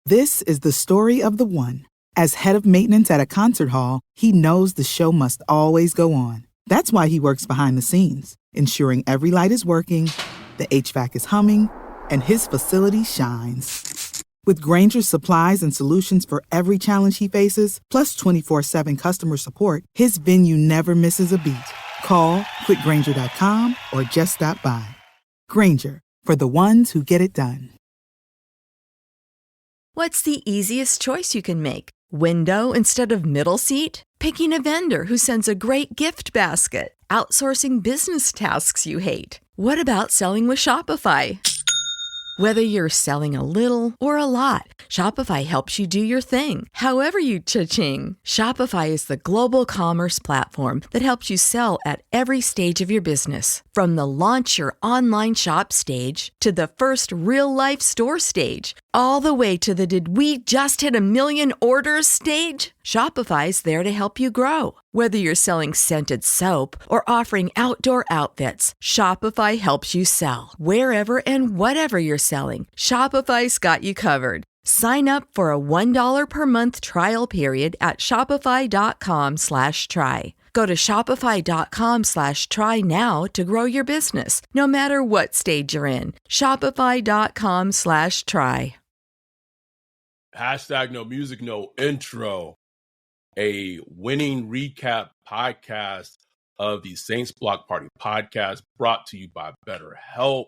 This is the story of the one. As head of maintenance at a concert hall, he knows the show must always go on. That's why he works behind the scenes, ensuring every light is working, the HVAC is humming, and his facility shines. With Grainger's supplies and solutions for every challenge he faces, plus 24/7 customer support, his venue never misses a beat. Call quickgrainger.com or just stop by. Grainger, for the ones who get it done. What's the easiest choice you can make? Window instead of middle seat? Picking a vendor who sends a great gift basket? Outsourcing business tasks you hate? What about selling with Shopify? Whether you're selling a little or a lot, Shopify helps you do your thing, however you cha-ching. Shopify is the global commerce platform that helps you sell at every stage of your business. From the launch your online shop stage to the first real-life store stage, all the way to the did we just hit a million orders stage. Shopify's there to help you grow. Whether you're selling scented soap or offering outdoor outfits, Shopify helps you sell. Wherever and whatever you're selling, Shopify's got you covered. Sign up for a $1 per month trial period at shopify.com/try. Go to shopify.com/try now to grow your business, no matter what stage you're in. Shopify.com/try. Hashtag no music, no intro. A winning recap podcast of the Saints Block Party podcast brought to you by BetterHelp.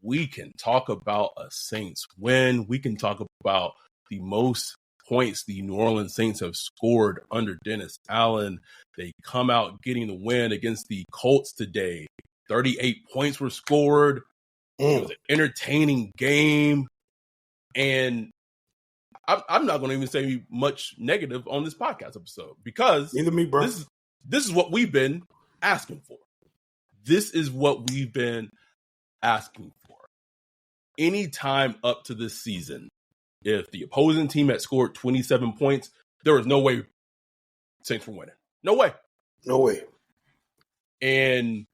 We can talk about a Saints win. We can talk about the most points the New Orleans Saints have scored under Dennis Allen. They come out getting the win against the Colts today. 38 points were scored. It was an entertaining game. And I'm not going to even say much negative on this podcast episode because neither me, bro. This is what we've been asking for. This is what we've been asking for. Any time up to this season, if the opposing team had scored 27 points, there was no way Saints were winning. No way. No way. And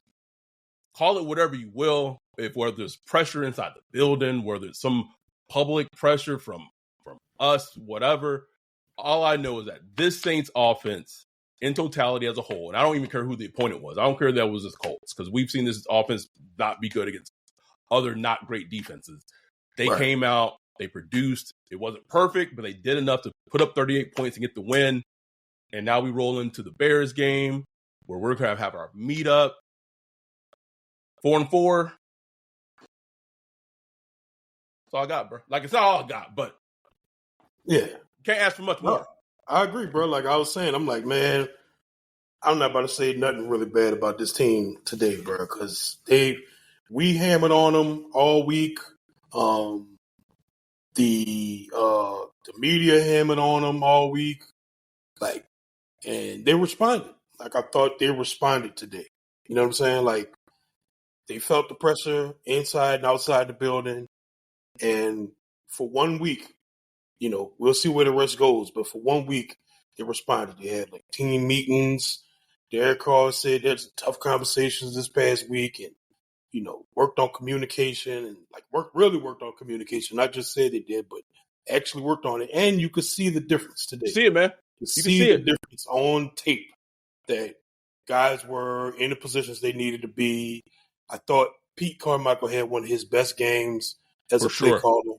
call it whatever you will, whether there's pressure inside the building, whether it's some public pressure from us, whatever. All I know is that this Saints offense in totality as a whole, and I don't even care who the opponent was. I don't care if that was the Colts because we've seen this offense not be good against other not great defenses. They came out, they produced. It wasn't perfect, but they did enough to put up 38 points and get the win. And now we roll into the Bears game where we're going to have our meetup. 4-4. That's all I got, bro. Like, it's not all I got, but yeah, can't ask for much more. I agree, bro. Like I was saying, I'm like, man, I'm not about to say nothing really bad about this team today, bro, because we hammered on them all week. The media hammered on them all week, like, and they responded. Like I thought they responded today. You know what I'm saying? Like they felt the pressure inside and outside the building, and for 1 week. You know, we'll see where the rest goes. But for 1 week, they responded. They had like team meetings. Derek Carr said there's tough conversations this past week and, you know, worked on communication and like really worked on communication. Not just said they did, but actually worked on it. And you could see the difference today. See it, man. You see the difference on tape that guys were in the positions they needed to be. I thought Pete Carmichael had one of his best games as a play caller.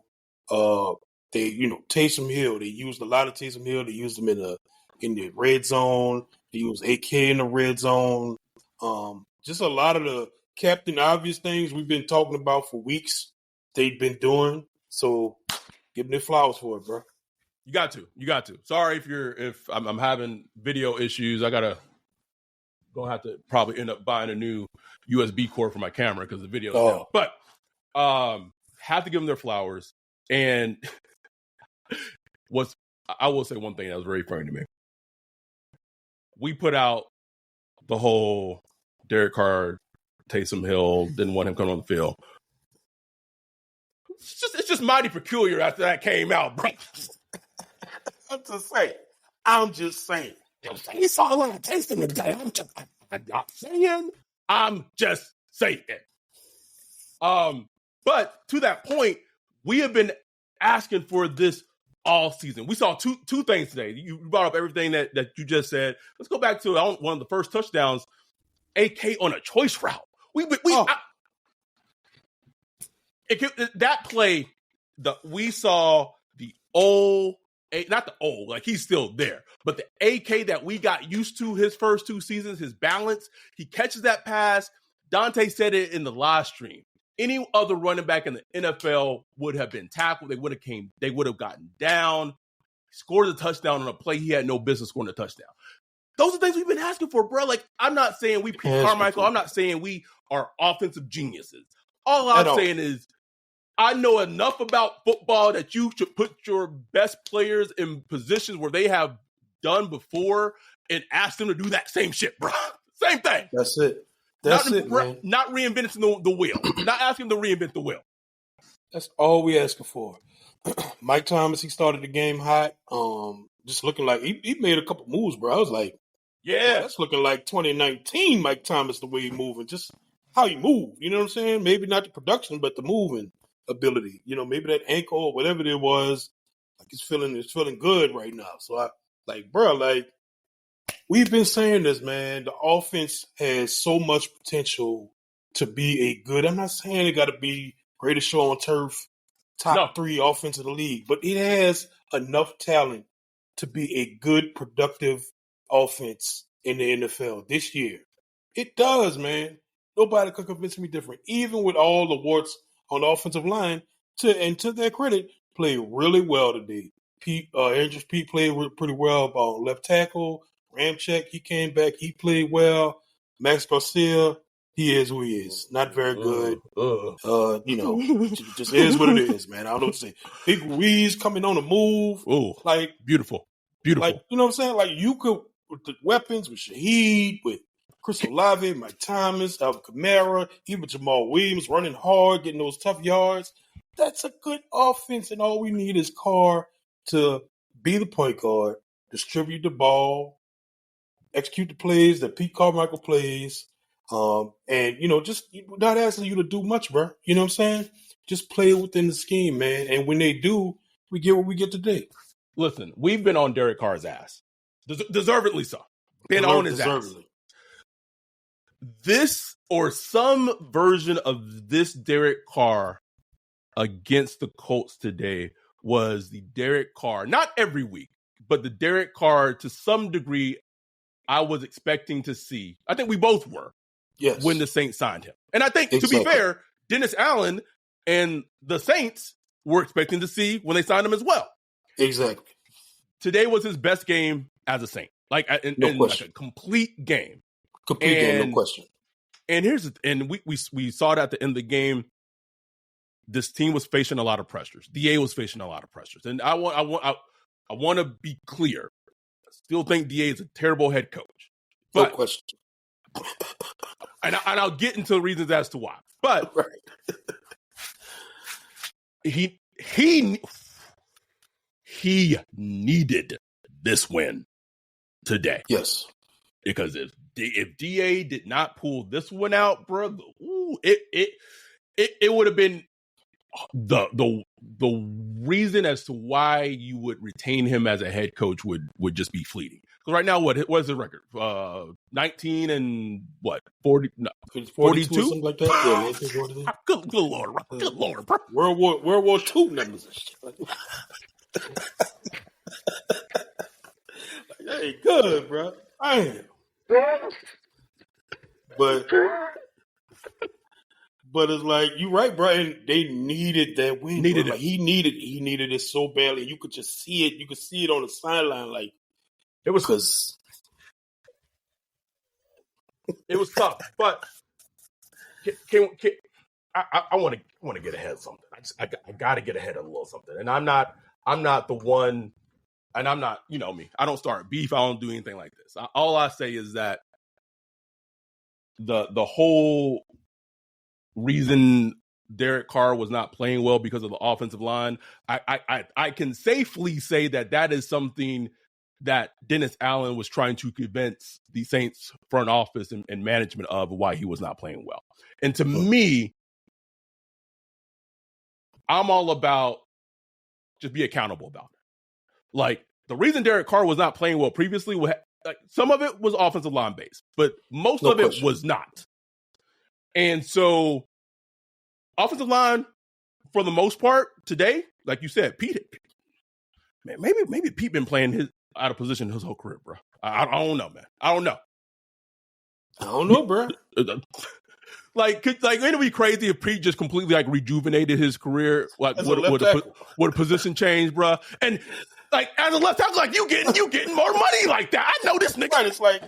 They, you know, Taysom Hill. They used a lot of Taysom Hill. They used him in the red zone. They used AK in the red zone. Just a lot of the Captain Obvious things we've been talking about for weeks. They've been doing. So give them their flowers for it, bro. You got to. Sorry if I'm having video issues. Gonna have to probably end up buying a new USB cord for my camera because the video's down. But have to give them their flowers. And I will say one thing that was very funny to me. We put out the whole Derek Carr, Taysom Hill, didn't want him coming on the field. It's just mighty peculiar after that came out, bro. I'm just saying. He saw a lot of Taysom today. I'm just saying. But to that point, we have been asking for this all season. We saw two things today. You brought up everything that you just said. Let's go back to one of the first touchdowns, AK on a choice route. That play, we saw the old, not the old, like he's still there, but the AK that we got used to his first 2 seasons, his balance, he catches that pass. Dante said it in the live stream. Any other running back in the NFL would have been tackled. They would have gotten down. He scored a touchdown on a play he had no business scoring a touchdown. Those are things we've been asking for, bro. Like, I'm not saying we Pete Carmichael. I'm not saying we are offensive geniuses. All I'm saying is I know enough about football that you should put your best players in positions where they have done before and ask them to do that same shit, bro. Same thing. That's it. Man. Not reinventing the wheel. Not asking them to reinvent the wheel. That's all we asking for. Mike Thomas, he started the game hot. Just looking like he made a couple moves, bro. I was like, yeah, that's looking like 2019 Mike Thomas, the way he moving. Just how he moved. You know what I'm saying? Maybe not the production, but the moving ability. You know, maybe that ankle or whatever it was, like it's feeling good right now. So we've been saying this, man. The offense has so much potential to be a good. I'm not saying it got to be greatest show on turf, top 3 offense in the league, but it has enough talent to be a good, productive offense in the NFL this year. It does, man. Nobody could convince me different. Even with all the warts on the offensive line, to their credit, played really well today. Andrews Pete played pretty well about left tackle. Ramczyk, he came back. He played well. Max Garcia, he is who he is. Not very good. Just is what it is, man. I don't know what to say. Big Ruiz coming on the move. Ooh, like beautiful. Like, you know what I'm saying? Like, you could, with the weapons, with Shaheed, with Chris Olave, Mike Thomas, Alvin Kamara, even Jamal Williams running hard, getting those tough yards. That's a good offense, and all we need is Carr to be the point guard, distribute the ball, execute the plays that Pete Carmichael plays, and, just not asking you to do much, bro. You know what I'm saying? Just play within the scheme, man. And when they do, we get what we get today. Listen, we've been on Derek Carr's ass. Deservedly so. Been on his ass. This or some version of this Derek Carr against the Colts today was the Derek Carr, not every week, but the Derek Carr to some degree I was expecting to see. I think we both were when the Saints signed him. And I think, to be fair, Dennis Allen and the Saints were expecting to see when they signed him as well. Exactly. Today was his best game as a Saint. Like, like a complete game. No question. And we saw it at the end of the game. This team was facing a lot of pressures. DA was facing a lot of pressures. And I want to be clear. I still think DA is a terrible head coach. No question. And I'll get into the reasons as to why. But he needed this win today. Yes. Because if DA did not pull this one out, bro, it would have been the reason as to why you would retain him as a head coach would just be fleeting. Because right now, what is the record? 19 and what? 40? No, 42? Something like that. Yeah, good Lord, bro. Good Lord, bro. World War II numbers and shit. That ain't good, bro. I am. But it's like, you're right, bro. And they needed that win. Needed it. Like, he needed it so badly. You could just see it. You could see it on the sideline. Like, it was tough. But I want to get ahead of something. I got to get ahead of a little something. And I'm not the one. And I'm not, you know me. I don't start beef. I don't do anything like this. All I say is that the whole reason Derek Carr was not playing well because of the offensive line, I can safely say that is something that Dennis Allen was trying to convince the Saints front office and management of why he was not playing well. And to me, I'm all about just be accountable about it. Like, the reason Derek Carr was not playing well previously, like, some of it was offensive line based, but most of it was not. And so, offensive line, for the most part, today, like you said, Pete, man, maybe Pete been playing out of position his whole career, bro. I don't know, man. I don't know, bro. Like, it'd be crazy if Pete just completely like rejuvenated his career, like with a position change, bro. And like as a left tackle, like you getting more money like that. I know this nigga. Right, it's like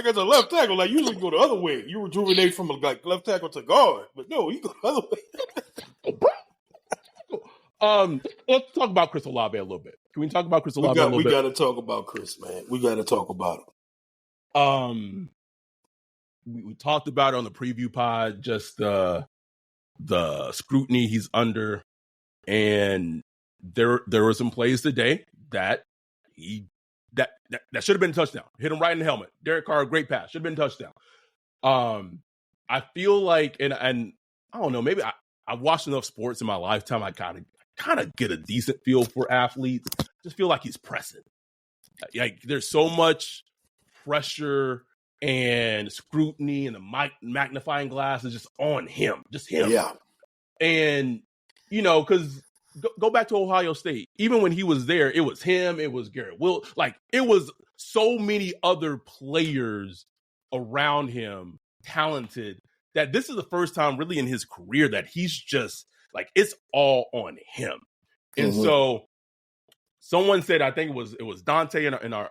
as a left tackle, like usually go the other way. You rejuvenate from like left tackle to guard, but no, you go the other way. Let's talk about Chris Olave a little bit. Can we talk about Chris Olave a little bit? We got to talk about Chris, man. We got to talk about him. We talked about it on the preview pod, just the scrutiny he's under, and there were some plays today that that should have been a touchdown. Hit him right in the helmet. Derek Carr, great pass, should have been a touchdown. I feel like, and I don't know, maybe I've watched enough sports in my lifetime. I kind of get a decent feel for athletes. Just feel like he's pressing. Like there's so much pressure and scrutiny, and the magnifying glass is just on him, just him. Yeah. And, because go back to Ohio State. Even when he was there, it was him, it was Garrett Will. Like, it was so many other players around him, talented, that this is the first time really in his career that he's just, like, it's all on him. And so someone said, I think it was Dante in our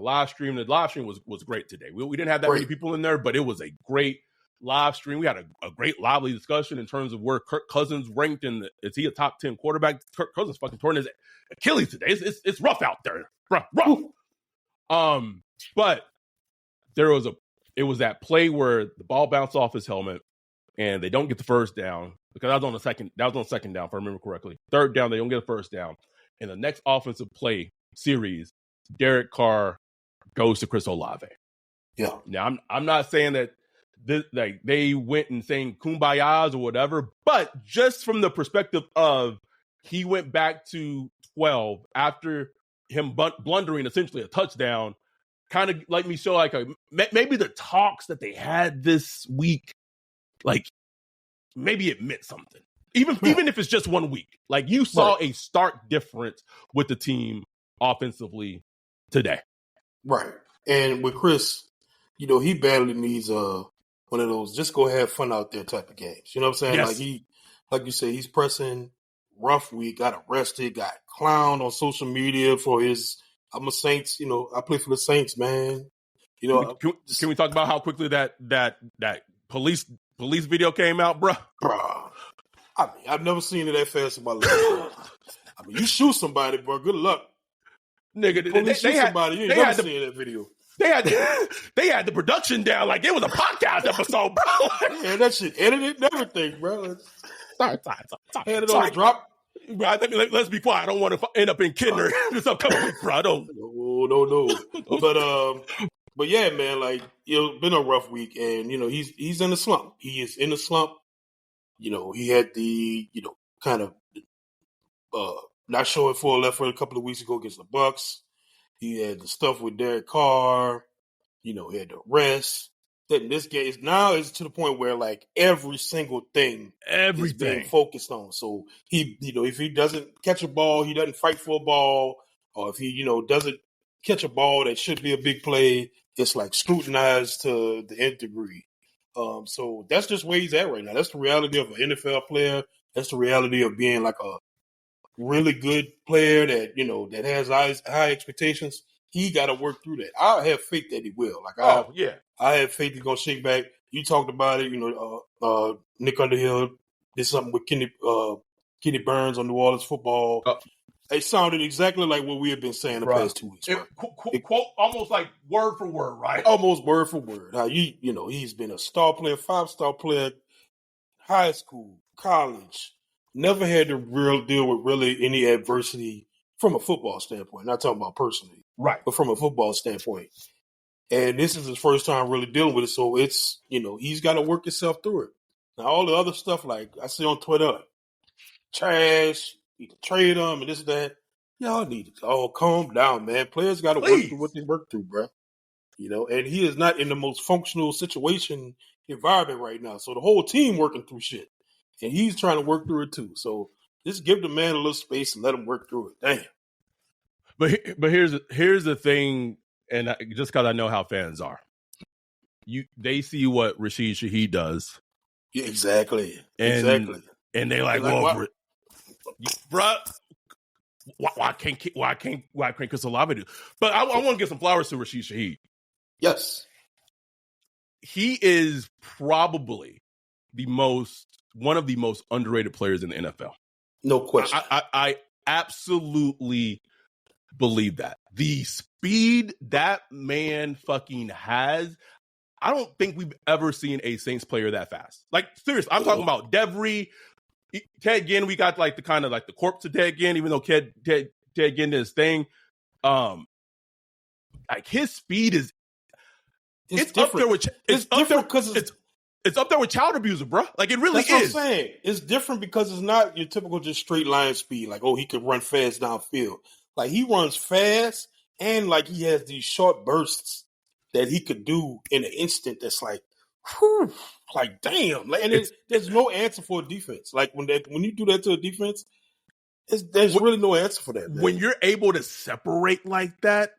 live stream. The live stream was great today. We didn't have that many people in there, but it was a great live stream. We had a great lively discussion in terms of where Kirk Cousins ranked is he a top 10 quarterback? Kirk Cousins fucking torn his Achilles today. It's rough out there. Rough. But it was that play where the ball bounced off his helmet and they don't get the first down, because that was on second down, if I remember correctly. Third down, they don't get a first down. In the next offensive play series, Derek Carr goes to Chris Olave. Yeah. Now, I'm not saying that like they went and saying kumbayas or whatever, but just from the perspective of he went back to 12 after him blundering essentially a touchdown, kind of let me show like maybe the talks that they had this week, like maybe it meant something. Even if it's just 1 week, like you saw a stark difference with the team offensively today. Right. And with Chris, he badly needs one of those just go have fun out there type of games. You know what I'm saying? Yes. Like you say, he's pressing, rough week, got arrested, got clowned on social media for his, I'm a Saints, I play for the Saints, man. Can we talk about how quickly that police video came out, bruh? I mean, I've never seen it that fast in my life. I mean, you shoot somebody, bro. Good luck, nigga. Police shoot somebody. You ain't never seen that video. They had the production down like it was a podcast episode, bro. Yeah, that shit edited and everything, bro. Sorry. Had it on the drop. Bro, let's be quiet. I don't want to end up in Kidner this upcoming week, bro. I don't. No. But yeah, man, like it's been a rough week, and he's in a slump. He is in a slump. He had the kind of not showing full effort a couple of weeks ago against the Bucks. He had the stuff with Derek Carr. He had the rest. Then this game is to the point where like every single thing is being focused on. So he, if he doesn't catch a ball, he doesn't fight for a ball, or if he, doesn't catch a ball that should be a big play, it's like scrutinized to the nth degree. So that's just where he's at right now. That's the reality of an NFL player. That's the reality of being like a really good player that, that has high expectations. He got to work through that. I have faith that he will. Like, I have faith he's going to shake back. You talked about it, Nick Underhill did something with Kenny Burns on New Orleans football. It sounded exactly like what we have been saying the past 2 weeks. Quote, almost like word for word, right? Almost word for word. How he's been a star player, 5-star player, high school, college. Never had to deal with really any adversity from a football standpoint. Not talking about personally, right? But from a football standpoint. And this is his first time really dealing with it. So it's, he's got to work himself through it. Now, all the other stuff, like I see on Twitter, trash, you can trade him and this and that. Y'all need to all calm down, man. Players got to work through what they work through, bro. And he is not in the most functional environment right now. So the whole team working through shit, and he's trying to work through it too. So just give the man a little space and let him work through it. Damn. But here's the thing, and just because I know how fans are, they see what Rashid Shaheed does. Yeah, exactly. And they like, well, bruh, why can't Chris Olave do? But I want to give some flowers to Rashid Shaheed. Yes, he is probably one of the most underrated players in the NFL. No question. I absolutely believe that. The speed that man fucking has, I don't think we've ever seen a Saints player that fast. Like, seriously, I'm talking about Devery, Ted Ginn. We got like the kind of like the corpse of Ted Ginn, even though Ted Ginn did his thing. Like his speed is it's up there with it's up there with child abuser, bro. Like it really is. What I'm saying. It's different because it's not your typical just straight line speed. Like, oh, he could run fast downfield. Like he runs fast and like he has these short bursts that he could do in an instant. That's like, whew, like damn. Like, and there's no answer for a defense. Like when you do that to a defense, there's really no answer for that. Man. When you're able to separate like that,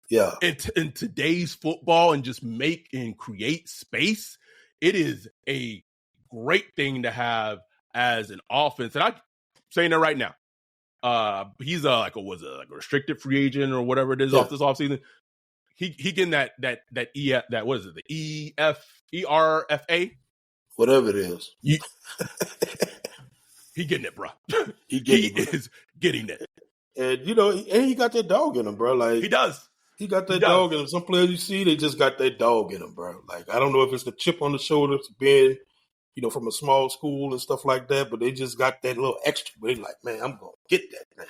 yeah, in today's football and just make and create space, it is a great thing to have as an offense. And I'm saying that right now. He's like a restricted free agent or whatever it is off this offseason. He getting that what is it, the ERFA? Whatever it is. He getting it, bro. He is getting it. And and he got that dog in him, bro. Like he does. He got that dog in him. Some players you see, they just got that dog in them, bro. Like, I don't know if it's the chip on the shoulder to being, from a small school and stuff like that, but they just got that little extra. But they like, man, I'm going to get that, man,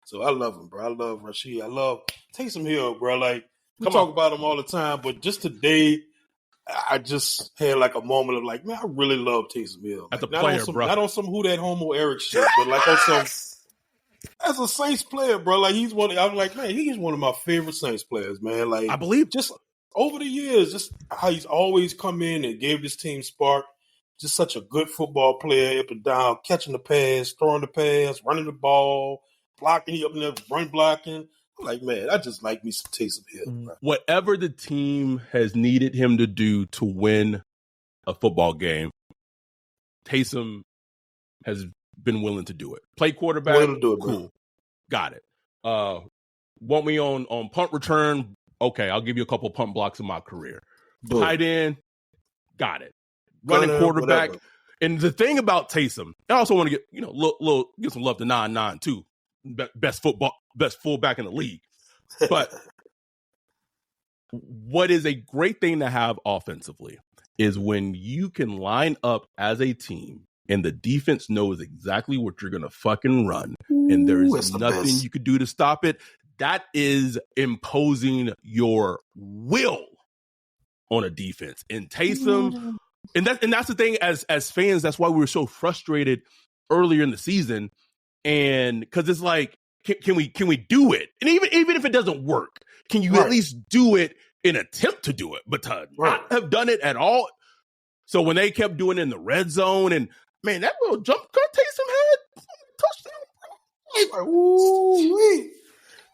So I love him, bro. I love Rashid. I love Taysom Hill, bro. Like, we talk about him all the time, but just today, I just had like a moment of like, man, I really love Taysom Hill. Like, as a player, bro. Not on some who that homo Eric shit, but like on some... As a Saints player, bro, like I'm like, man, he's one of my favorite Saints players, man. Like, I believe just over the years, just how he's always come in and gave this team spark. Just such a good football player, up and down, catching the pass, throwing the pass, running the ball, blocking. He up in there, run blocking. I'm like, man, I just like me some Taysom Hill, bro. Whatever the team has needed him to do to win a football game, Taysom has been willing to do it. Play quarterback, cool. Bro. Got it. Want me on punt return? Okay, I'll give you a couple punt blocks in my career. Tight end, got it. Running quarterback. Whatever. And the thing about Taysom, I also want to get give some love to 9-9 too. Best fullback in the league. But what is a great thing to have offensively is when you can line up as a team and the defense knows exactly what you're going to fucking run. And there's nothing you could do to stop it. That is imposing your will on a defense. And Taysom, and that's the thing as fans, that's why we were so frustrated earlier in the season. And because it's like, can we do it? And even if it doesn't work, can you at least do it and attempt to do it? But to not have done it at all. So when they kept doing it in the red zone and, man, that little jump cut Taysom had touchdown, bro. Like, ooh, wait.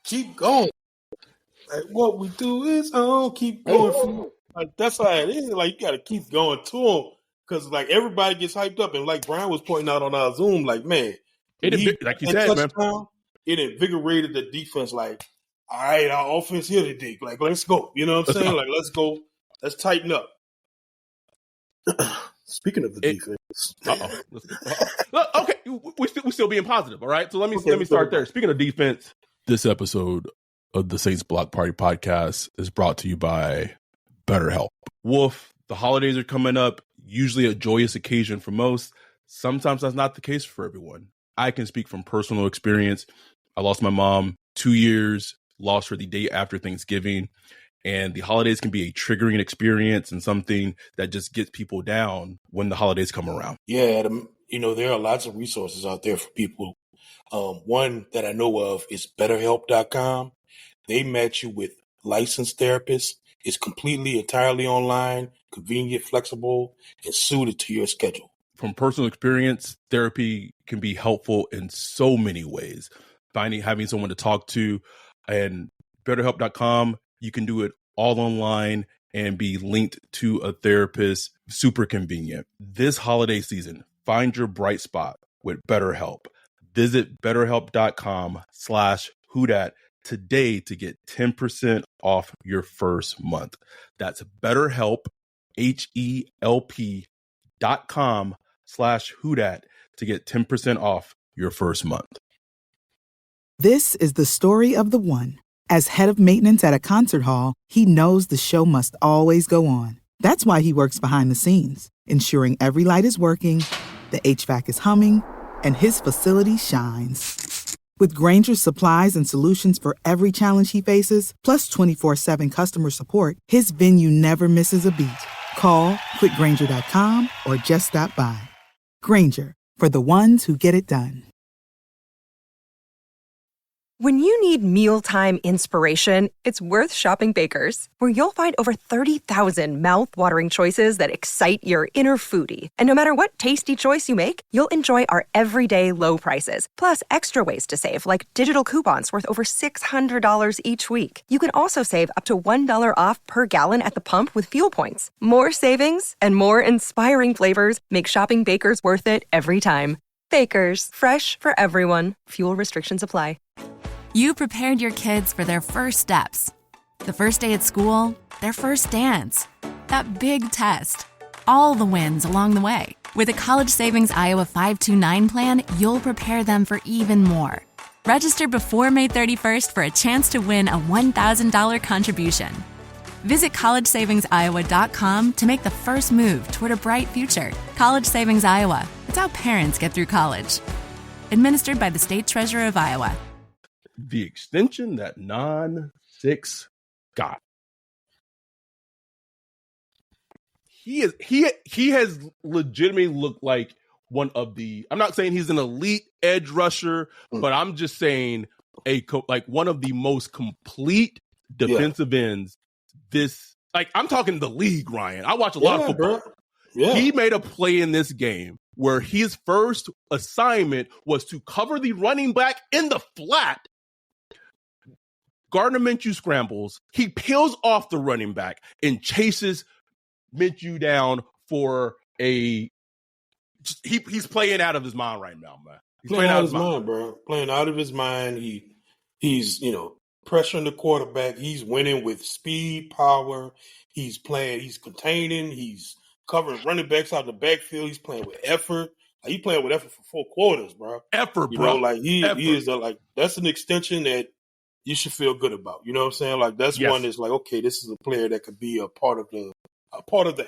Keep going. Like, what we do is keep going. Like, that's how it is. Like, you got to keep going to him because, like, everybody gets hyped up. And like Brian was pointing out on our Zoom, like, man, like you said, man, it invigorated the defense. Like, all right, our offense here today. Like, let's go. You know what I'm saying? Like, let's go. Let's tighten up. Speaking of the defense, okay, we still being positive, all right. So let me start there. Speaking of defense, this episode of the Saints Block Party podcast is brought to you by BetterHelp. Wolf, the holidays are coming up. Usually a joyous occasion for most. Sometimes that's not the case for everyone. I can speak from personal experience. I lost my mom 2 years, lost her the day after Thanksgiving. And the holidays can be a triggering experience and something that just gets people down when the holidays come around. Yeah, there are lots of resources out there for people One that I know of is BetterHelp.com. They match you with licensed therapists. It's completely, entirely online, convenient, flexible, and suited to your schedule. From personal experience, therapy can be helpful in so many ways. Having someone to talk to, and BetterHelp.com, you can do it all online and be linked to a therapist. Super convenient. This holiday season, find your bright spot with BetterHelp. Visit BetterHelp.com/Whodat today to get 10% off your first month. That's BetterHelp, HELP.com/Whodat to get 10% off your first month. This is the story of the one. As head of maintenance at a concert hall, he knows the show must always go on. That's why he works behind the scenes, ensuring every light is working, the HVAC is humming, and his facility shines. With Granger's supplies and solutions for every challenge he faces, plus 24/7 customer support, his venue never misses a beat. Call quickgranger.com or just stop by. Granger, for the ones who get it done. When you need mealtime inspiration, it's worth shopping Baker's, where you'll find over 30,000 mouth-watering choices that excite your inner foodie. And no matter what tasty choice you make, you'll enjoy our everyday low prices, plus extra ways to save, like digital coupons worth over $600 each week. You can also save up to $1 off per gallon at the pump with fuel points. More savings and more inspiring flavors make shopping Baker's worth it every time. Baker's, fresh for everyone. Fuel restrictions apply. You prepared your kids for their first steps. The first day at school, their first dance, that big test, all the wins along the way. With a College Savings Iowa 529 plan, you'll prepare them for even more. Register before May 31st for a chance to win a $1,000 contribution. Visit collegesavingsiowa.com to make the first move toward a bright future. College Savings Iowa. It's how parents get through college. Administered by the State Treasurer of Iowa. The extension that Non-6 got. He has legitimately looked like one of the, I'm not saying he's an elite edge rusher, but I'm just saying like one of the most complete defensive ends. This, like, I'm talking the league, Ryan. I watch a lot of football. Bro. Yeah. He made a play in this game where his first assignment was to cover the running back in the flat. Gardner Minshew scrambles. He peels off the running back and chases Minshew down for a. He's playing out of his mind right now, man. He's playing out of his mind, bro. Playing out of his mind. He's pressuring the quarterback. He's winning with speed, power. He's containing. He's covering running backs out of the backfield. He's playing with effort. Like, he's playing with effort for 4 quarters, bro. Effort, bro. He is that's an extension that you should feel good about. You know what I'm saying? Like, that's one that's like, okay, this is a player that could be a part of the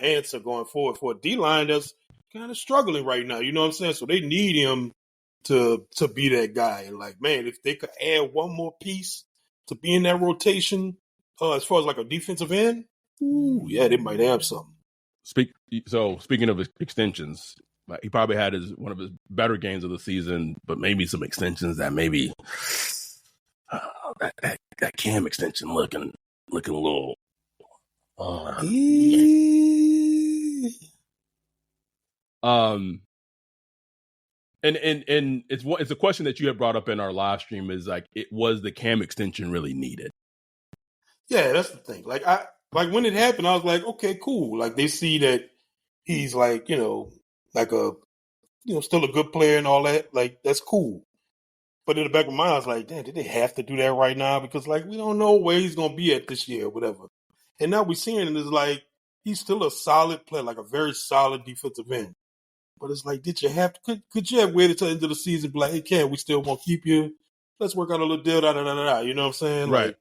answer going forward for a D-line that's kind of struggling right now. You know what I'm saying? So they need him to be that guy. And, like, man, if they could add one more piece to be in that rotation, as far as like a defensive end, they might have something. Speaking of extensions, he probably had one of his better games of the season, but maybe some extensions that maybe that Cam extension looking a little. And it's a question that you had brought up in our live stream, is like, it was the Cam extension really needed? Yeah, that's the thing. Like when it happened, I was like, okay, cool. Like, they see that he's like, like still a good player and all that. Like, that's cool. But in the back of my mind, I was like, damn, did they have to do that right now? Because, like, we don't know where he's gonna be at this year or whatever. And now we're seeing it is like he's still a solid player, like a very solid defensive end. But it's like, did you have to? Could you have waited till the end of the season? Be like, hey, Cam, we still want to keep you. Let's work out a little deal. You know what I'm saying? Right. Like,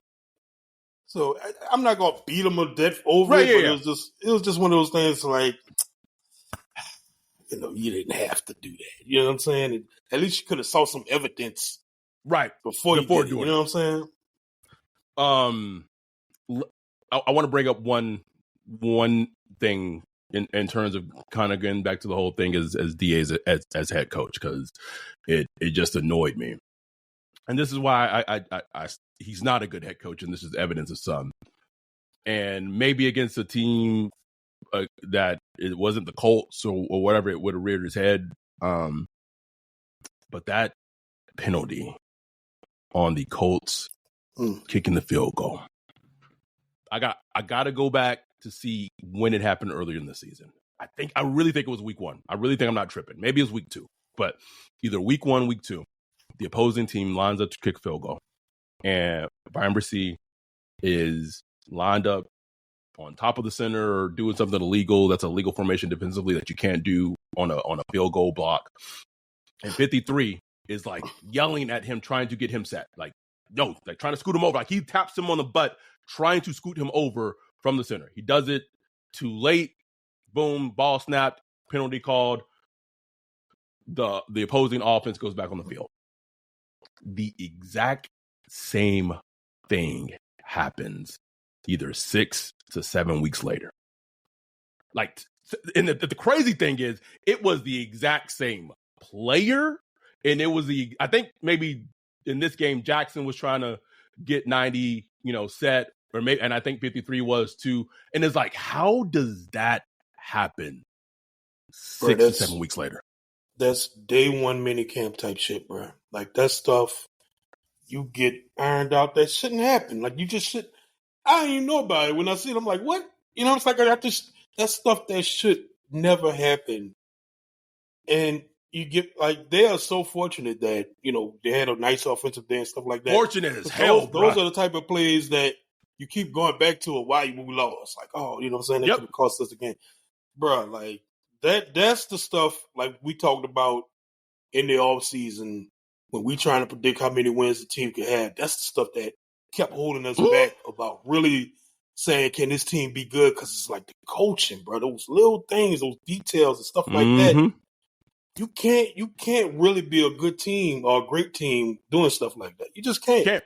so I'm not gonna beat him to death over it. But it was just one of those things. Like, you didn't have to do that. You know what I'm saying? And at least you could have saw some evidence, right, before you did it. You know what I'm saying? I want to bring up one thing in terms of kind of getting back to the whole thing as DA as head coach, because it just annoyed me. And this is why I he's not a good head coach, and this is evidence of some. And maybe against a team that it wasn't the Colts or whatever, it would have reared his head. But that penalty on the Colts kicking the field goal, I got to go back to see when it happened earlier in the season. I really think it was week 1. I really think I'm not tripping. Maybe it was week 2, but either week 1, week 2, the opposing team lines up to kick field goal, and Brian Bresee is lined up on top of the center or doing something illegal. That's a legal formation defensively that you can't do on a field goal block. And 53 is like yelling at him, trying to get him set. Like, no, like trying to scoot him over. Like he taps him on the butt, trying to scoot him over from the center. He does it too late. Boom, ball snapped, penalty called. The opposing offense goes back on the field. The exact same thing happens either 6 to 7 weeks later. Like, and the crazy thing is, it was the exact same player, and it was I think maybe in this game Jackson was trying to get 90, set, or maybe, and I think 53 was too. And it's like, how does that happen 6 to 7 weeks later? That's day one mini camp type shit, bro. Like that stuff, you get ironed out. That shouldn't happen. Like you just should. I don't even know about it. When I see it, I'm like, what? It's like that's stuff that should never happen. And you get like, they are so fortunate that they had a nice offensive day and stuff like that. Fortunate as hell. Those are the type of plays that you keep going back to. Why we lost? Like, oh, you know what I'm saying? That could have cost us the game, bro. Like that's the stuff like we talked about in the off season when we trying to predict how many wins the team could have. That's the stuff that kept holding us back about really saying, can this team be good? Because it's like the coaching, bro. Those little things, those details and stuff like that. You can't really be a good team or a great team doing stuff like that. You just can't.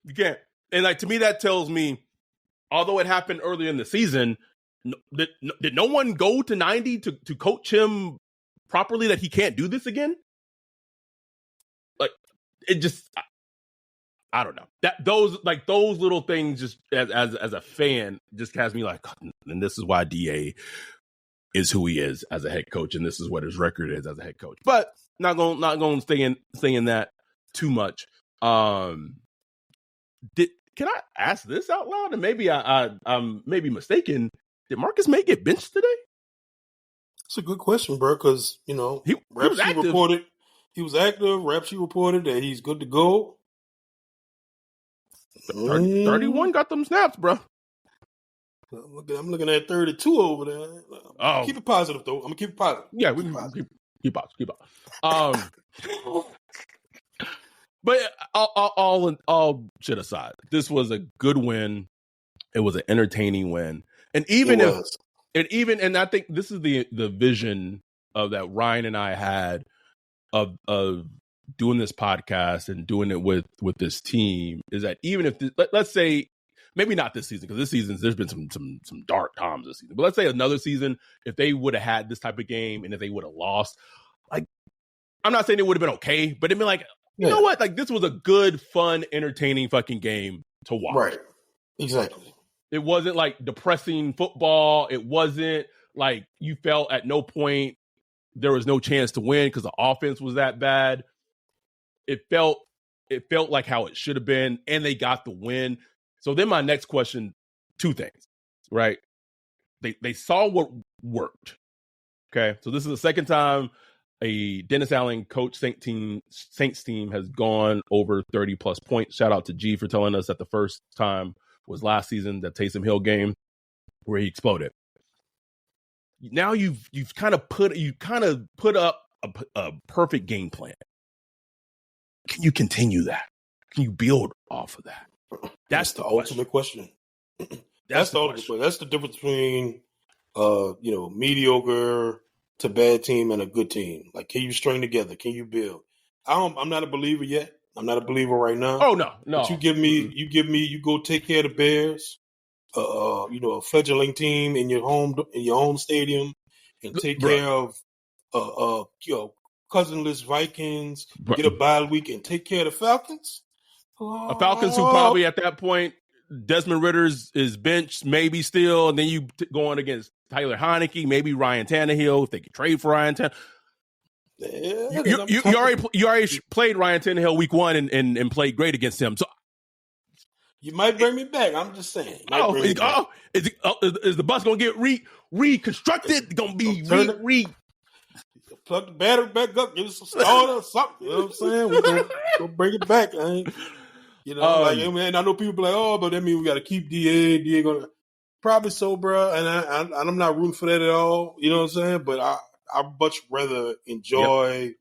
You can't. And like, to me, that tells me, although it happened earlier in the season, did no one go to 90 to coach him properly that he can't do this again? Like, it just, I don't know. Those little things, just as a fan, just has me like, and this is why DA is who he is as a head coach, and this is what his record is as a head coach. But not going to stay in that too much. Can I ask this out loud? And maybe I'm maybe mistaken. Did Marcus May get benched today? That's a good question, bro. Because he was active. Reported he was active. Rapsy reported that he's good to go. 31 got them snaps, bro. I'm looking at 32 over there. Oh. Keep it positive, though. I'm going to keep it positive. Yeah, we can keep positive. But all shit aside, this was a good win. It was an entertaining win. And and I think this is the vision of that Ryan and I had of doing this podcast and doing it with this team, is that even if let's say, maybe not this season, because this season there's been some dark times this season. But let's say another season, if they would have had this type of game and if they would have lost, like, I'm not saying it would have been okay, but it'd be like, you know what? Like, this was a good, fun, entertaining fucking game to watch. Right. Exactly. It wasn't like depressing football. It wasn't like you felt at no point there was no chance to win because the offense was that bad. It felt like how it should have been, and they got the win. So then my next question, two things, right? They saw what worked. Okay. So this is the second time a Dennis Allen coach Saints team has gone over 30 plus points. Shout out to G for telling us that the first time was last season, that Taysom Hill game where he exploded. Now you've kind of put up a perfect game plan. Can you continue that? Can you build off of that? That's the ultimate question. That's the ultimate question. That's the difference between mediocre to bad team and a good team. Like, can you string together? Can you build? I'm not a believer yet. I'm not a believer right now. Oh no. But you go take care of the Bears. a fledgling team in your home stadium, and take care of cousinless Vikings, get a bye week, and take care of the Falcons. Falcons who probably at that point, Desmond Ritter's is benched, maybe still, and then you go on against Tyler Heineke, maybe Ryan Tannehill if they could trade for Ryan Tannehill. Yeah, you already played Ryan Tannehill week 1 and played great against him. So you might bring me back. I'm just saying. Is the bus gonna get reconstructed? Gonna be plug the battery back up, give us some starter or something. You know what I'm saying? We're gonna bring it back. I know people be like, oh, but that means we got to keep DA. DA gonna probably so, bro. And I'm not rooting for that at all. You know what I'm saying? But I much rather enjoy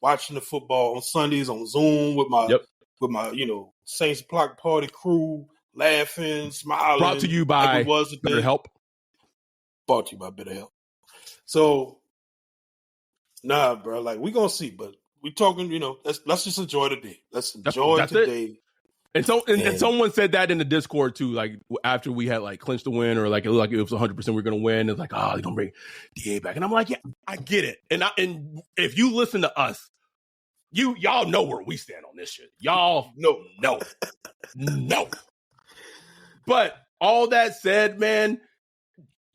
watching the football on Sundays on Zoom with my Saints Block Party crew, laughing, smiling. Brought to you by BetterHelp. Brought to you by BetterHelp. So, nah, bro. Like, we gonna see, but we talking. Let's just enjoy the day. Let's enjoy today. And someone said that in the Discord too, like after we had like clinched the win, or like it looked like it was 100% we were gonna win. It's like, oh, they're gonna bring DA back, and I'm like, yeah, I get it. And if you listen to us, y'all know where we stand on this shit. Y'all no. But all that said, man,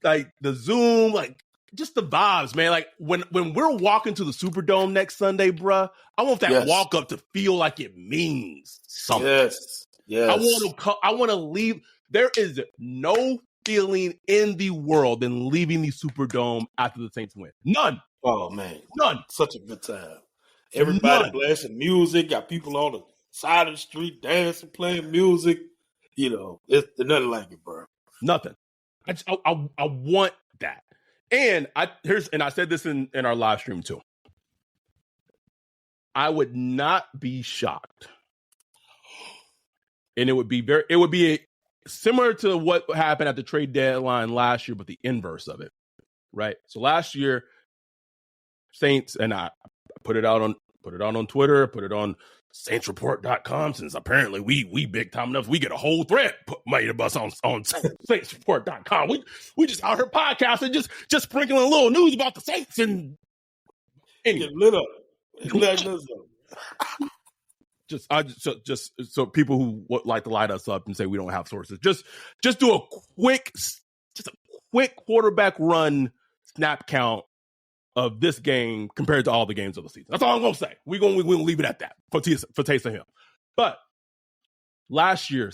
like the Zoom, like just the vibes, man. Like when we're walking to the Superdome next Sunday, bruh, I want that walk up to feel like it means something. Yes. I want to leave. There is no feeling in the world than leaving the Superdome after the Saints win. None. Oh man, none. Such a good time. Everybody blasting music. Got people on the side of the street dancing, playing music. There's nothing like it, bro. Nothing. I want that. And I said this in our live stream too. I would not be shocked. And it would be similar to what happened at the trade deadline last year, but the inverse of it. Right? So last year, Saints, and I put it out on Twitter, put it on saintsreport.com, since apparently we big time enough, we get a whole thread made of us on saintsreport.com. We just out here podcasting, just sprinkling a little news about the Saints and get lit up. Just so people who would like to light us up and say we don't have sources, just do a quick quarterback run snap count of this game compared to all the games of the season. That's all I'm gonna say. We're gonna leave it at that for Taste of Him. But last year,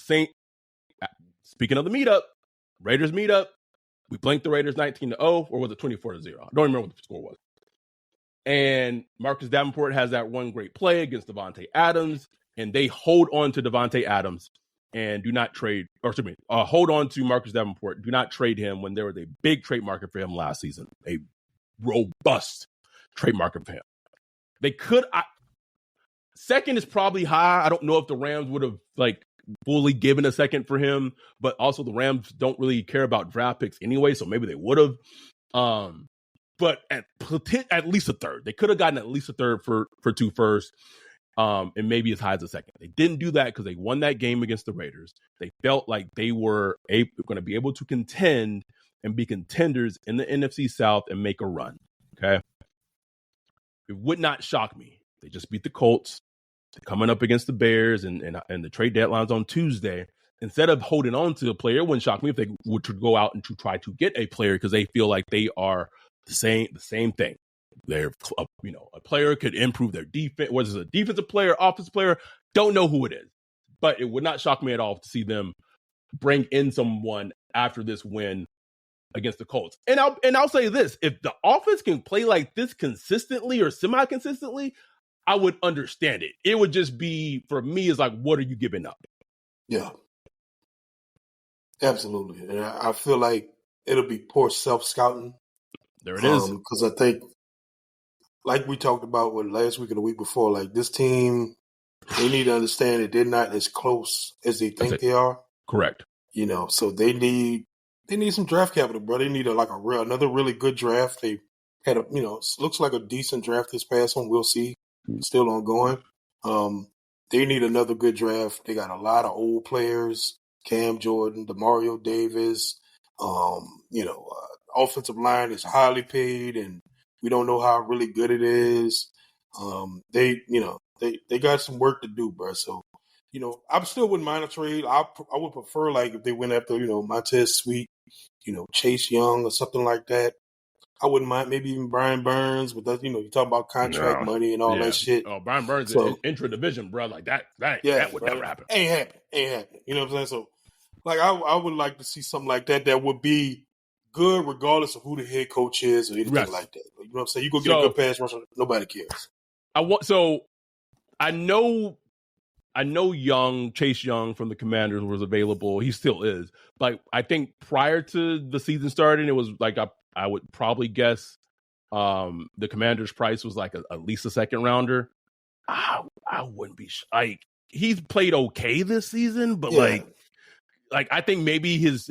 speaking of the meetup, Raiders meetup, we blanked the Raiders 19-0, or was it 24-0? I don't remember what the score was. And Marcus Davenport has that one great play against Devontae Adams, and they hold on to Devontae Adams and do not trade, hold on to Marcus Davenport, do not trade him when there was a big trade market for him last season, a robust trade market for him. They could, second is probably high. I don't know if the Rams would have fully given a second for him, but also the Rams don't really care about draft picks anyway, so maybe they would have. But at least a third. They could have gotten at least a third for 2 firsts, and maybe as high as a second. They didn't do that because they won that game against the Raiders. They felt like they were going to be able to contend and be contenders in the NFC South and make a run. Okay, it would not shock me. They just beat the Colts. They're coming up against the Bears, and the trade deadline's on Tuesday. Instead of holding on to a player, it wouldn't shock me if they would go out and to try to get a player because they feel like they are the same thing. They're a player could improve their defense. Whether it's a defensive player, offensive player, don't know who it is. But it would not shock me at all to see them bring in someone after this win against the Colts. And I'll say this: if the offense can play like this consistently or semi-consistently, I would understand it. It would just be, for me, is like, what are you giving up? Yeah, absolutely. And I feel like it'll be poor self-scouting. There it is. Because I think, like we talked about last week and the week before, like this team, they need to understand that they're not as close as they think they are. Correct. So they need some draft capital, bro. They need another really good draft. They had looks like a decent draft this past one. We'll see. Still ongoing. They need another good draft. They got a lot of old players. Cam Jordan, Demario Davis. Offensive line is highly paid, and we don't know how really good it is. They got some work to do, bro. So, I still wouldn't mind a trade. I would prefer like if they went after Montez Sweet, Chase Young or something like that. I wouldn't mind maybe even Brian Burns, but that's, you talk about contract money and all that shit. Oh, Brian Burns So, intra division, bro. Like that would bro, never happen. Ain't happening. You know what I'm saying? So, like, I would like to see something like that would be good regardless of who the head coach is or anything like that. You know what I'm saying? You go get a good pass rusher, nobody cares. I know Chase Young from the Commanders was available. He still is. But I think prior to the season starting, it was like I would probably guess the Commanders' price was like at least a second rounder. I wouldn't be like he's played okay this season, but like I think maybe his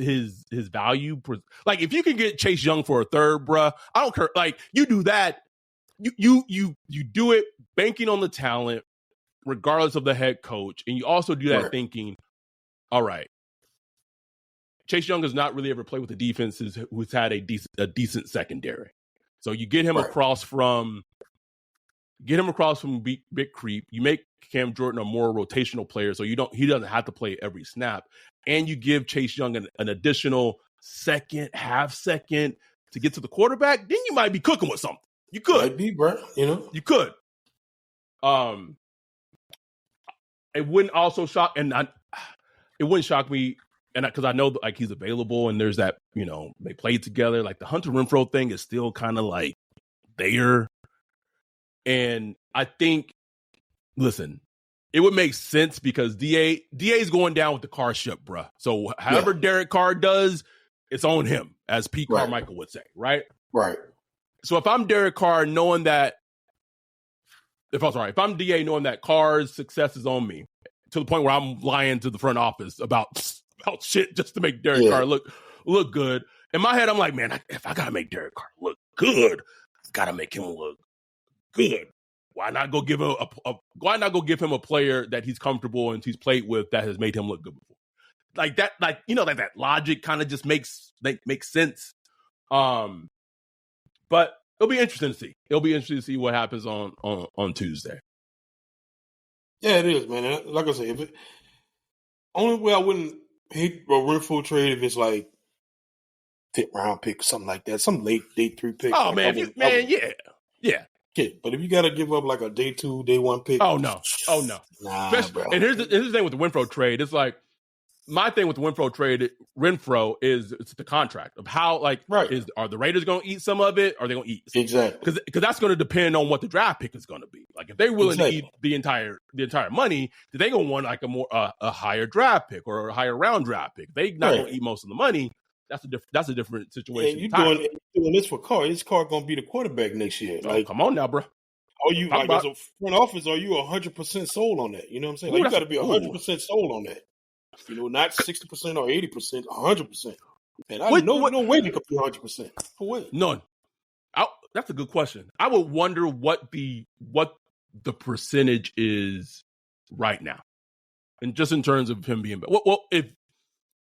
value, like if you can get Chase Young for a third, bruh, I don't care. Like you do that, you do it banking on the talent, regardless of the head coach, and you also do that thinking, all right, Chase Young has not really ever played with the defenses who's had a decent secondary, so you get him across from Big Creep. You make Cam Jordan a more rotational player, so he doesn't have to play every snap. And you give Chase Young an additional half second to get to the quarterback, then you might be cooking with something. You could. Might be, bro. You could. It wouldn't also shock, it wouldn't shock me, and because I know like he's available, and there's that, they played together. Like the Hunter Renfrow thing is still kind of like there. And I think, listen, it would make sense because DA is going down with the Carr ship, bruh. So however Derek Carr does, it's on him, as Pete Carmichael would say, right? Right. So if I'm Derek Carr, if I'm DA knowing that Carr's success is on me, to the point where I'm lying to the front office about shit just to make Derek Carr look good. In my head, I'm like, man, if I gotta make Derek Carr look good, I gotta make him look good. Why not go give him a player that he's comfortable and he's played with that has made him look good before? Like that, that logic kind of just makes sense. But it'll be interesting to see. It'll be interesting to see what happens on Tuesday. Yeah, it is, man. And like I said, only way I wouldn't hate a Renfrow trade if it's like 5th round pick, something like that, some late day 3 pick. Oh man, yeah. Okay, but if you got to give up like a day 2, day 1 pick, oh no, nah, bro. And here's the thing with the Renfrow trade. It's like my thing with the Renfrow is it's the contract of how are the Raiders going to eat some of it? Or are they going to eat exactly? Because that's going to depend on what the draft pick is going to be. Like if they're willing to eat the entire money, then they going to want like a higher draft pick or a higher round draft pick. They not going to eat most of the money. That's a different situation. And you're doing this for Carr. Is Carr going to be the quarterback next year? Like, come on now, bro. Are you as a front office? Are you 100% sold on that? You know what I'm saying? Like, you got to be 100% sold on that. Not 60% or 80%, 100%. And no way they could be 100%. No way. None. That's a good question. I would wonder what the percentage is right now, and just in terms of him being. Well, if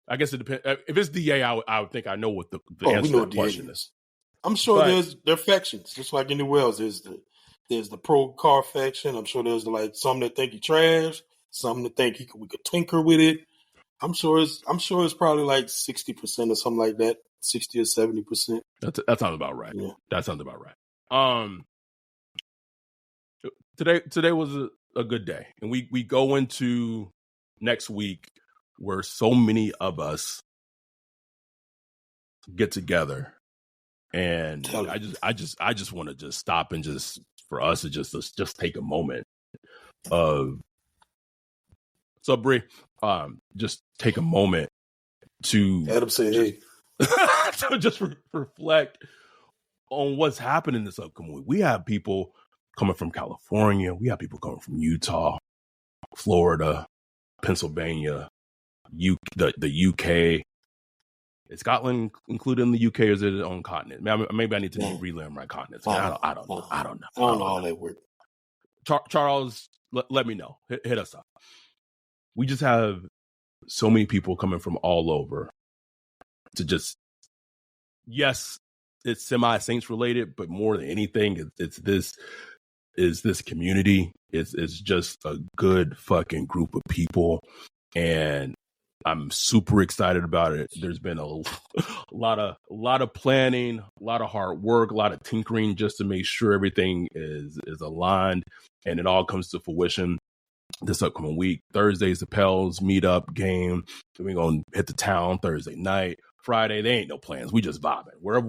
I guess it depends. If it's DA, I would think I know what the answer to that question is. I'm sure there are factions, just like anywhere else. There's the pro Carr faction. I'm sure there's some that think he trash, some that think we could tinker with it. I'm sure it's probably like 60% or something like that, 60 or 70%. That sounds about right. Yeah. That sounds about right. Today was a good day, and we go into next week where so many of get together, and I just want to just stop and just for us to just take a moment of Bree, just take a moment to Adam say hey. to just reflect on what's happening this upcoming week. We have people coming from California, we have people coming from Utah, Florida, Pennsylvania, the UK. Is Scotland included in the UK, or is it its own continent? Maybe I need to relay my continents. I don't know. I don't know how that works. Charles, let me know. Hit us up. We just have so many people coming from all over to just, yes, it's semi-Saints related, but more than anything, it's this community. It's just a good fucking group of people, and I'm super excited about it. There's been a lot of planning, a lot of hard work, a lot of tinkering just to make sure everything is aligned, and it all comes to fruition this upcoming week. Thursday's the Pels meetup game. So we're gonna hit the town Thursday night. Friday, there ain't no plans. We just vibing. Wherever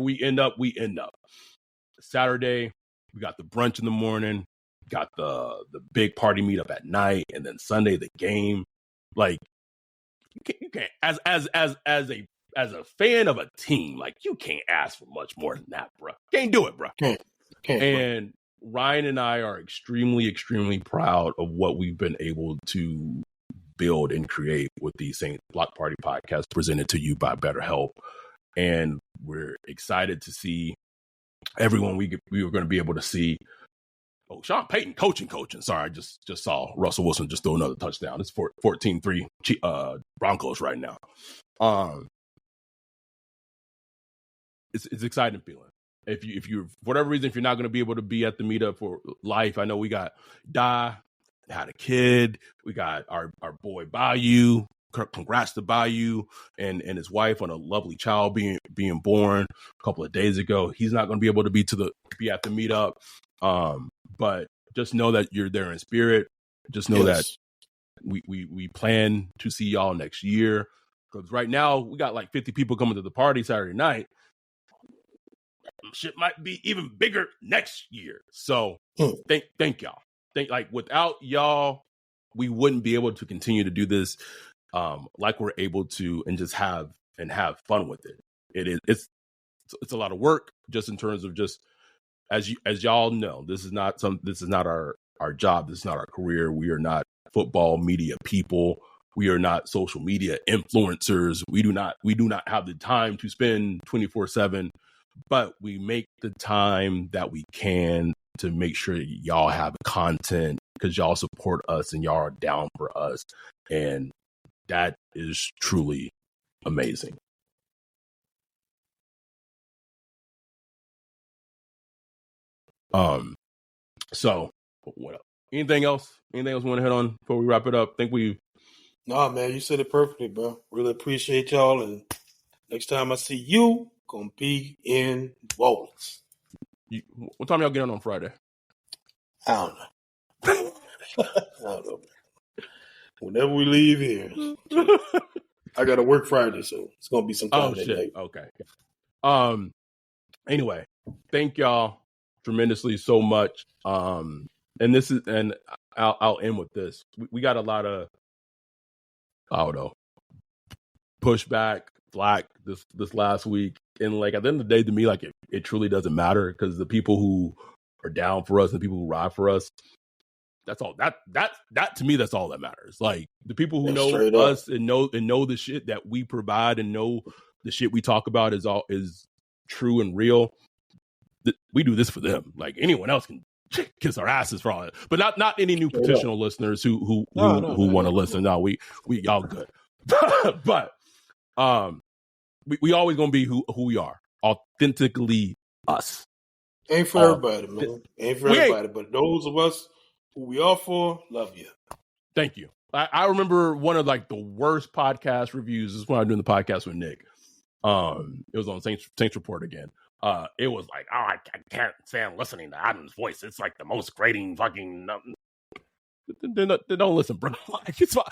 we end up, we end up. Saturday, we got the brunch in the morning, got the big party meetup at night, and then Sunday the game. Like you can't as a fan of a team, like you can't ask for much more than that, bro. Can't do it, bro. Can't, and Ryan and I are extremely, extremely proud of what we've been able to build and create with the Saint Block Party podcast presented to you by BetterHelp. And we're excited to see everyone we were going to be able to see. Oh, Sean Payton coaching. Sorry, I just saw Russell Wilson just throw another touchdown. It's 14-3 Broncos right now. It's exciting feeling. If you for whatever reason, if you're not going to be able to be at the meetup for life, I know we got had a kid. We got our boy Bayou. Congrats to Bayou and his wife on a lovely child being born a couple of days ago. He's not going to be able to be at the meetup, but just know that you're there in spirit. Just know that we plan to see y'all next year, because right now we got like 50 people coming to the party Saturday night. Shit might be even bigger next year. So thank y'all. Without y'all, we wouldn't be able to continue to do this like we're able to, and just have fun with it. It's a lot of work, just in terms of just as y'all know, this is not our job. This is not our career. We are not football media people. We are not social media influencers. We do not have the time to spend 24/7, but we make the time that we can to make sure y'all have content, because y'all support us and y'all are down for us. And that is truly amazing. So what else? Anything else we want to hit on before we wrap it up? Nah, man, you said it perfectly, bro. Really appreciate y'all, and next time I see you, gonna be in Wallets. What time y'all getting on Friday? I don't know. Whenever we leave here, I gotta work Friday, so it's gonna be some time that night. Okay. Anyway, thank y'all tremendously so much. And I'll end with this. We got a lot of, I don't know, pushback, flack this last week, and like at the end of the day, to me, like it truly doesn't matter, because the people who are down for us and people who ride for us, that's all. That to me, that's all that matters. Like the people who know us and know the shit that we provide and know the shit we talk about is true and real. We do this for them. Like anyone else can kiss our asses for all that, but not any new petitional listeners who want to listen. No, we y'all good. But we always gonna be who we are, authentically us. Ain't for everybody, man. Ain't for everybody, but those of us who we are for, love you. Thank you. I remember one of like the worst podcast reviews. This is when I was doing the podcast with Nick. It was on Saints Report again. It was like, oh, I can't stand listening to Adam's voice. It's like the most grating fucking. They don't listen, bro. It's fine.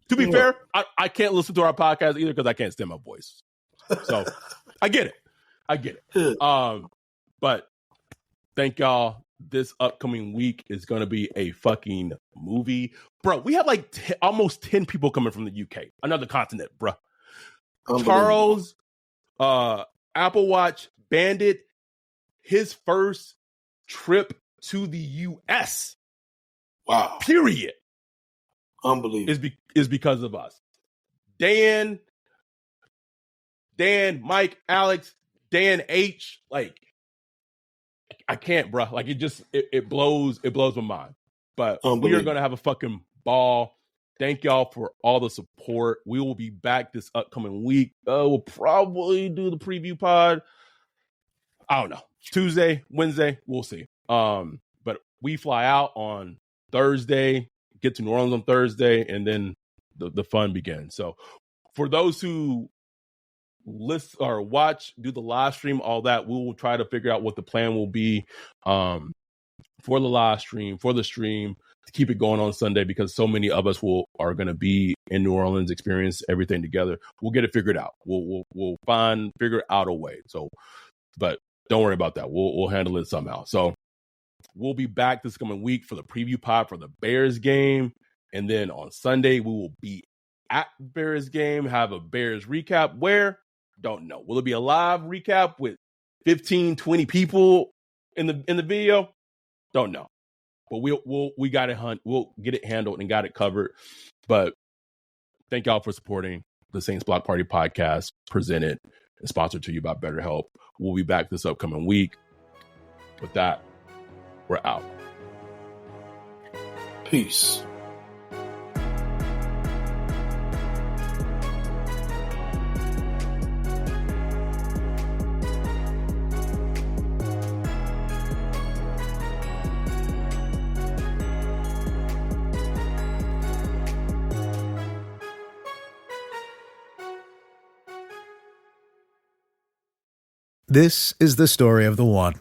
To be fair, I can't listen to our podcast either because I can't stand my voice. So I get it. But thank y'all. This upcoming week is going to be a fucking movie, bro. We have like almost 10 people coming from the UK, another continent, bro. Charles, Apple Watch Bandit, his first trip to the US. Wow. Period. Unbelievable. Is because of us. Dan, Mike, Alex, Dan H. Like, I can't, bro. Like, it blows my mind. But we are gonna have a fucking ball. Thank y'all for all the support. We will be back this upcoming week. We'll probably do the preview pod. I don't know. Tuesday, Wednesday, we'll see. But we fly out on Thursday, get to New Orleans on Thursday, and then the fun begins. So for those who listen or watch, do the live stream, all that, we will try to figure out what the plan will be for the live stream, for the stream, to keep it going on Sunday, because so many of us are going to be in New Orleans, experience everything together. We'll get it figured out. We'll figure out a way. So, but don't worry about that. We'll handle it somehow. So we'll be back this coming week for the preview pod for the Bears game. And then on Sunday, we will be at the Bears game, have a Bears recap. Where? Don't know. Will it be a live recap with 15, 20 people in the video? Don't know. But we got it. We'll get it handled and got it covered. But thank y'all for supporting the Saints Block Party podcast, presented and sponsored to you by BetterHelp. We'll be back this upcoming week. With that, we're out. Peace. This is the story of the one.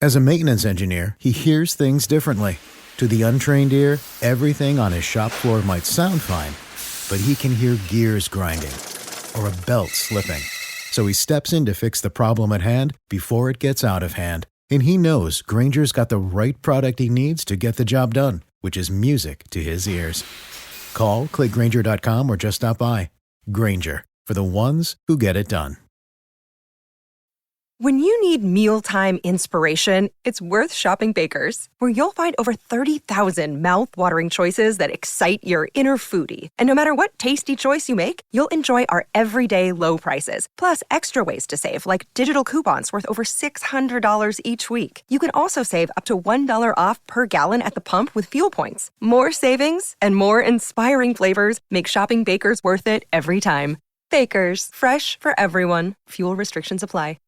As a maintenance engineer, he hears things differently. To the untrained ear, everything on his shop floor might sound fine, but he can hear gears grinding or a belt slipping. So he steps in to fix the problem at hand before it gets out of hand. And he knows Grainger's got the right product he needs to get the job done, which is music to his ears. Call, click Grainger.com, or just stop by. Grainger, for the ones who get it done. When you need mealtime inspiration, it's worth shopping Baker's, where you'll find over 30,000 mouth-watering choices that excite your inner foodie. And no matter what tasty choice you make, you'll enjoy our everyday low prices, plus extra ways to save, like digital coupons worth over $600 each week. You can also save up to $1 off per gallon at the pump with fuel points. More savings and more inspiring flavors make shopping Baker's worth it every time. Baker's, fresh for everyone. Fuel restrictions apply.